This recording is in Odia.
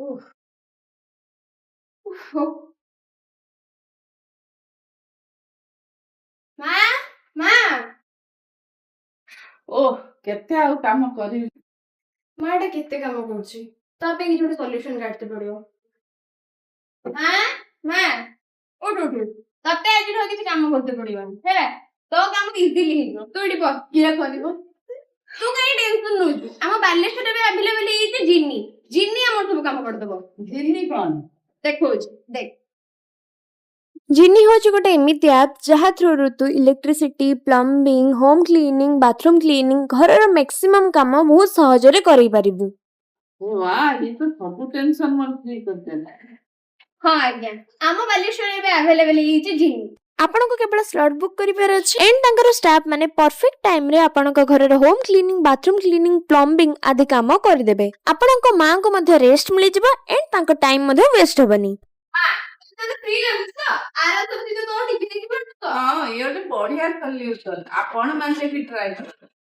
ଉଃ, ଉଃ, ମା ମା ଓଃ କେତେ ଆଉ କାମ କରିବି। ମା ଏଟା କେତେ କାମ କରୁଛି, ତା ପାଇଁ କିଛି ଗୋଟେ ସଲ୍ୟୁସନ କାଢତେ ପଡିବ। ମା ମା ଉଠ ଉଠ, ତତେ ଆଜିଠୁ କିଛି କାମ କରତେ ପଡିବନି ହେଲା। ତୋ କାମ ଇଜିଲି ହେଇଯିବ, ତୁ ଏଠି ବସିକିରା କରିବ। ତୁ କାହିଁ ଟେନସନ ନଉଛୁ? ଆମ ବାଲେଶ୍ୱରରେ ଏବେ ଆଭେଲେବଲ ହେଇଯାଇଛି ଜିନି। ଜିନି ଆମର ସବୁ କାମ କରିଦବ। ଜିନି କଣ? ଦେଖଉଛି ଦେଖ। ଜିନି ହେଉଛି ଗୋଟେ ଏମିତି ଆପ୍ ଯାହା ଥ୍ରୁରୁ ତୁ electricity, plumbing, home cleaning, bathroom cleaning, ଘରର ମ୍ୟାକ୍ସିମମ୍ କାମ ବହୁତ ସହଜରେ କରେଇ ପାରିବୁ। ୱାଓ, ଇଏ ତ ସବୁ ଟେନସନ ମୋର ଫ୍ରି କରିଦେଲା। ହଁ ଆଜ୍ଞା, ଆମ ବାଲେଶ୍ୱରରେ ଏବେ ଆଭେଲେବଲ ହେଇଯାଇଛି ଜିନି। ଆପଣଙ୍କୁ କେବଳ ସ୍ଲଟ୍ ବୁକ୍ କରିବାର ଅଛି ଏଣ୍ଡ ତାଙ୍କର ଷ୍ଟାଫ୍ ମାନେ ପରଫେକ୍ଟ ଟାଇମରେ ଆପଣଙ୍କ ଘରର home cleaning, bathroom cleaning, plumbing ଆଦି କାମ କରିଦେବେ। ଆପଣଙ୍କ ମାଙ୍କୁ ମଧ୍ୟ ରେଷ୍ଟ ମିଳିଯିବ ଏଣ୍ଡ ତାଙ୍କ ଟାଇମ ମଧ୍ୟ ୱେଷ୍ଟ ହବନି। ତତେ ଫ୍ରି ଲାଗୁଛି ତ? ଆରାମ ସେ ତୋ ଟିଭି ଦେଖି ପାରୁଛୁ ତ? ହଁ, ଇଏ ଗୋଟେ ବଢିଆ ସଲ୍ୟୁସନ, ଆପଣ ମାନେ ବି ଟ୍ରାଏ କରନ୍ତୁ।